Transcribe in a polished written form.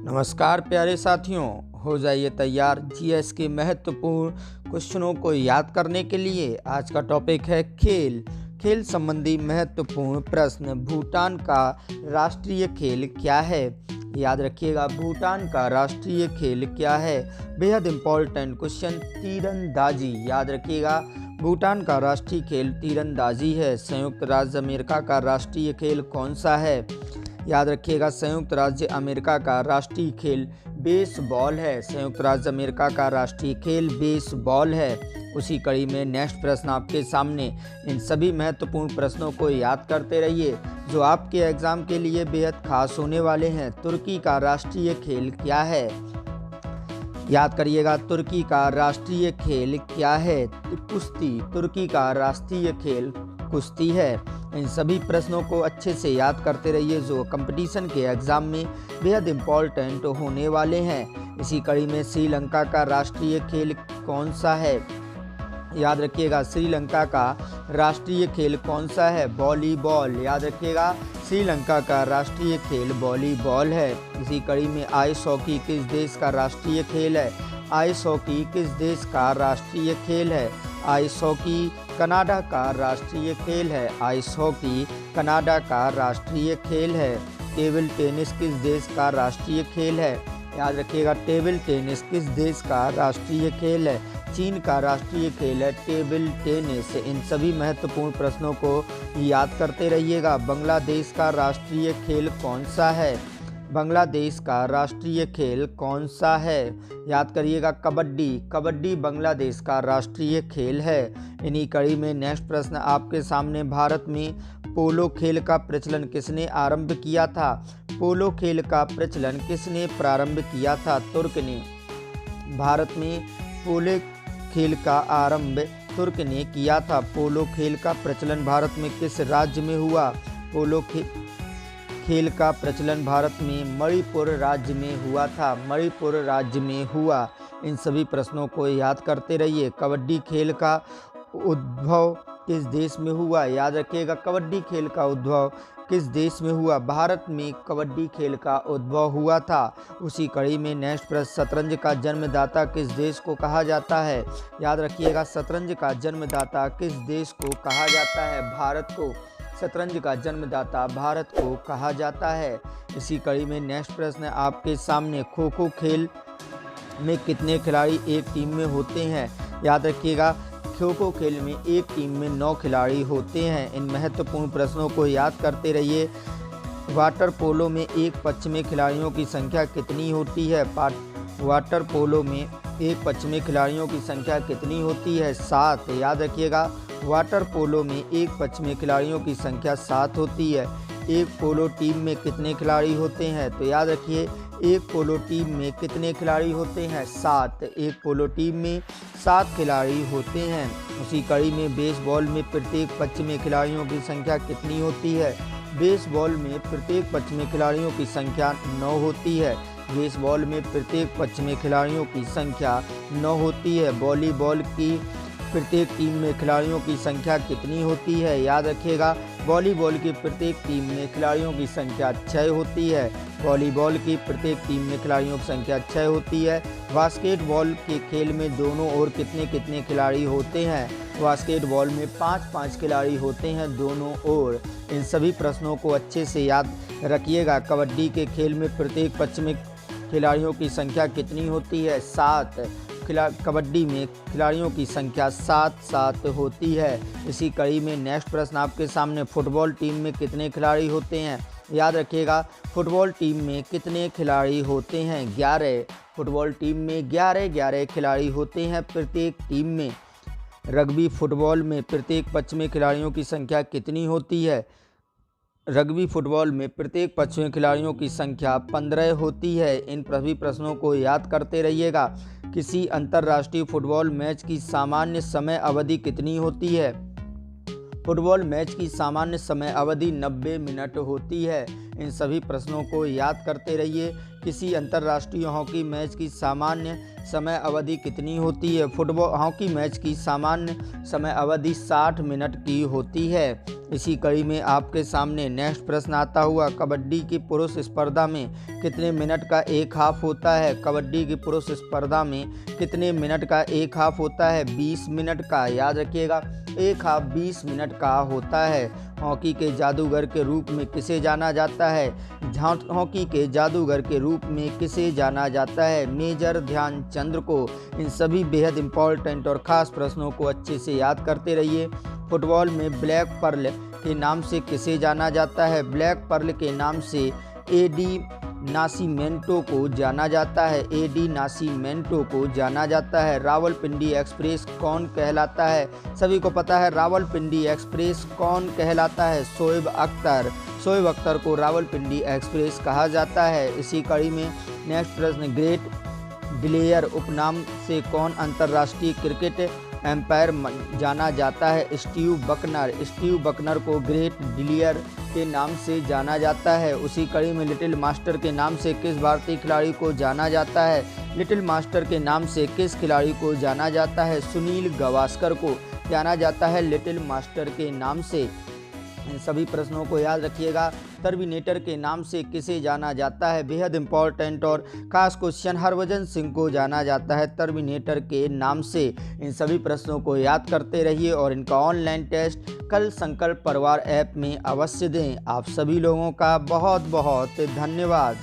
नमस्कार प्यारे साथियों, हो जाइए तैयार जीएस के महत्वपूर्ण क्वेश्चनों को याद करने के लिए। आज का टॉपिक है खेल संबंधी महत्वपूर्ण प्रश्न। भूटान का राष्ट्रीय खेल क्या है? याद रखिएगा, भूटान का राष्ट्रीय खेल क्या है? बेहद इंपॉर्टेंट क्वेश्चन। तीरंदाजी। याद रखिएगा, भूटान का राष्ट्रीय खेल तीरंदाजी है। संयुक्त राज्य अमेरिका का राष्ट्रीय खेल कौन सा है? याद रखिएगा, संयुक्त राज्य अमेरिका का राष्ट्रीय खेल बेसबॉल है। संयुक्त राज्य अमेरिका का राष्ट्रीय खेल बेसबॉल है। उसी कड़ी में नेक्स्ट प्रश्न आपके सामने। इन सभी महत्वपूर्ण प्रश्नों को याद करते रहिए जो आपके एग्जाम के लिए बेहद खास होने वाले हैं। तुर्की का राष्ट्रीय खेल क्या है? याद करिएगा, तुर्की का राष्ट्रीय खेल क्या है? कुश्ती। तुर्की का राष्ट्रीय खेल कुश्ती है। इन सभी प्रश्नों को अच्छे से याद करते रहिए जो कंपटीशन के एग्जाम में बेहद इम्पोर्टेंट होने वाले हैं। इसी कड़ी में श्रीलंका का राष्ट्रीय खेल कौन सा है? याद रखिएगा, श्रीलंका का राष्ट्रीय खेल कौन सा है? वॉलीबॉल। याद रखिएगा, श्रीलंका का राष्ट्रीय खेल वॉलीबॉल है। इसी कड़ी में आइस हॉकी किस देश का राष्ट्रीय खेल है? आइस हॉकी किस देश का राष्ट्रीय खेल है? आइस हॉकी कनाडा का राष्ट्रीय खेल है। आइस हॉकी कनाडा का राष्ट्रीय खेल है। टेबल टेनिस किस देश का राष्ट्रीय खेल है? याद रखिएगा, टेबल टेनिस किस देश का राष्ट्रीय खेल है? चीन का राष्ट्रीय खेल है टेबल टेनिस। इन सभी महत्वपूर्ण प्रश्नों को याद करते रहिएगा। बांग्लादेश का राष्ट्रीय खेल कौन सा है? बांग्लादेश का राष्ट्रीय खेल कौन सा है? याद करिएगा, कबड्डी। कबड्डी बांग्लादेश का राष्ट्रीय खेल है। इन्हीं कड़ी में नेक्स्ट प्रश्न आपके सामने। भारत में पोलो खेल का प्रचलन किसने आरंभ किया था? पोलो खेल का प्रचलन किसने प्रारंभ किया था? तुर्क ने। भारत में पोलो खेल का आरंभ तुर्क ने किया था। पोलो खेल का प्रचलन भारत में किस राज्य में हुआ? पोलो खेल का प्रचलन भारत में मणिपुर राज्य में हुआ था। मणिपुर राज्य में हुआ। इन सभी प्रश्नों को याद करते रहिए। कबड्डी खेल का उद्भव किस देश में हुआ? याद रखिएगा, कबड्डी खेल का उद्भव किस देश में हुआ? भारत में कबड्डी खेल का उद्भव हुआ था। उसी कड़ी में नेक्स्ट प्रश्न। शतरंज का जन्मदाता किस देश को कहा जाता है? याद रखिएगा, शतरंज का जन्मदाता किस देश को कहा जाता है? भारत को। शतरंज का जन्मदाता भारत को कहा जाता है। इसी कड़ी में नेक्स्ट प्रश्न आपके सामने। खो खो खेल में कितने खिलाड़ी एक टीम में होते हैं? याद रखिएगा, खो खो खेल में एक टीम में 9 खिलाड़ी होते हैं। इन महत्वपूर्ण प्रश्नों को याद करते रहिए। वाटर पोलो में एक पक्ष में खिलाड़ियों की संख्या कितनी होती है? वाटर पोलो में एक पक्ष में खिलाड़ियों की संख्या कितनी होती है? 7। याद रखिएगा, वाटर पोलो में एक पक्ष में खिलाड़ियों की संख्या 7 होती है। एक पोलो टीम में कितने खिलाड़ी होते हैं? तो याद रखिए, एक पोलो टीम में कितने खिलाड़ी होते हैं? 7। एक पोलो टीम में 7 खिलाड़ी होते हैं। उसी कड़ी में बेसबॉल में प्रत्येक पक्ष में खिलाड़ियों की संख्या कितनी होती है? बेसबॉल में प्रत्येक पक्ष में खिलाड़ियों की संख्या 9 होती है। बेसबॉल में प्रत्येक पक्ष में खिलाड़ियों की संख्या 9 होती है। वॉलीबॉल की प्रत्येक टीम में खिलाड़ियों की संख्या कितनी होती है? याद रखिएगा, वॉलीबॉल की प्रत्येक टीम में खिलाड़ियों की संख्या 6 होती है। वॉलीबॉल की प्रत्येक टीम में खिलाड़ियों की संख्या 6 होती है। बास्केटबॉल के खेल में दोनों ओर कितने कितने खिलाड़ी होते हैं? बास्केटबॉल में 5-5 खिलाड़ी होते हैं दोनों ओर। इन सभी प्रश्नों को अच्छे से याद रखिएगा। कबड्डी के खेल में प्रत्येक पक्ष में खिलाड़ियों की संख्या कितनी होती है? 7। कबड्डी में खिलाड़ियों की संख्या 7 होती है। इसी कड़ी में नेक्स्ट प्रश्न आपके सामने। फुटबॉल टीम में कितने खिलाड़ी होते हैं? याद रखिएगा, फुटबॉल टीम में कितने खिलाड़ी होते हैं? 11। फुटबॉल टीम में 11 खिलाड़ी होते हैं प्रत्येक टीम में। रग्बी फुटबॉल में प्रत्येक पक्ष में खिलाड़ियों की संख्या कितनी होती है? रग्बी फुटबॉल में प्रत्येक पक्ष में खिलाड़ियों की संख्या 15 होती है। इन सभी प्रश्नों को याद करते रहिएगा। किसी अंतर्राष्ट्रीय फुटबॉल मैच की सामान्य समय अवधि कितनी होती है? फुटबॉल मैच की सामान्य समय अवधि 90 मिनट होती है। इन सभी प्रश्नों को याद करते रहिए। किसी अंतर्राष्ट्रीय हॉकी मैच की सामान्य समय अवधि कितनी होती है? फुटबॉल हॉकी मैच की सामान्य समय अवधि 60 मिनट की होती है। इसी कड़ी में आपके सामने नेक्स्ट प्रश्न आता हुआ, कबड्डी की पुरुष स्पर्धा में कितने मिनट का एक हाफ होता है? कबड्डी की पुरुष स्पर्धा में कितने मिनट का एक हाफ होता है? 20 मिनट का। याद रखिएगा, एक हाफ 20 मिनट का होता है। हॉकी के जादूगर के रूप में किसे जाना जाता है? हॉकी के जादूगर के रूप में किसे जाना जाता है? मेजर ध्यानचंद को। इन सभी बेहद इंपॉर्टेंट और ख़ास प्रश्नों को अच्छे से याद करते रहिए। फुटबॉल में ब्लैक पर्ल के नाम से किसे जाना जाता है? ब्लैक पर्ल के नाम से एडी नासिमेंटो को जाना जाता है। एडी नासिमेंटो को जाना जाता है। रावलपिंडी एक्सप्रेस कौन कहलाता है? सभी को पता है रावलपिंडी एक्सप्रेस कौन कहलाता है? शोएब अख्तर। शोएब अख्तर को रावलपिंडी एक्सप्रेस कहा जाता है। इसी कड़ी में नेक्स्ट प्रश्न, ग्रेट ब्लेयर उपनाम से कौन अंतर्राष्ट्रीय क्रिकेट एम्पायर जाना जाता है? Steve Bucknor. स्टीव बकनर को ग्रेट ब्लेयर के नाम से जाना जाता है। उसी कड़ी में लिटिल मास्टर के नाम से किस भारतीय खिलाड़ी को जाना जाता है? लिटिल मास्टर के नाम से किस खिलाड़ी को जाना जाता है? सुनील गावस्कर को जाना जाता है लिटिल मास्टर के नाम से। इन सभी प्रश्नों को याद रखिएगा। टर्मिनेटर के नाम से किसे जाना जाता है? बेहद इंपॉर्टेंट और खास क्वेश्चन, हरभजन सिंह को जाना जाता है टर्मिनेटर के नाम से। इन सभी प्रश्नों को याद करते रहिए और इनका ऑनलाइन टेस्ट कल संकल्प परिवार ऐप में अवश्य दें। आप सभी लोगों का बहुत बहुत धन्यवाद।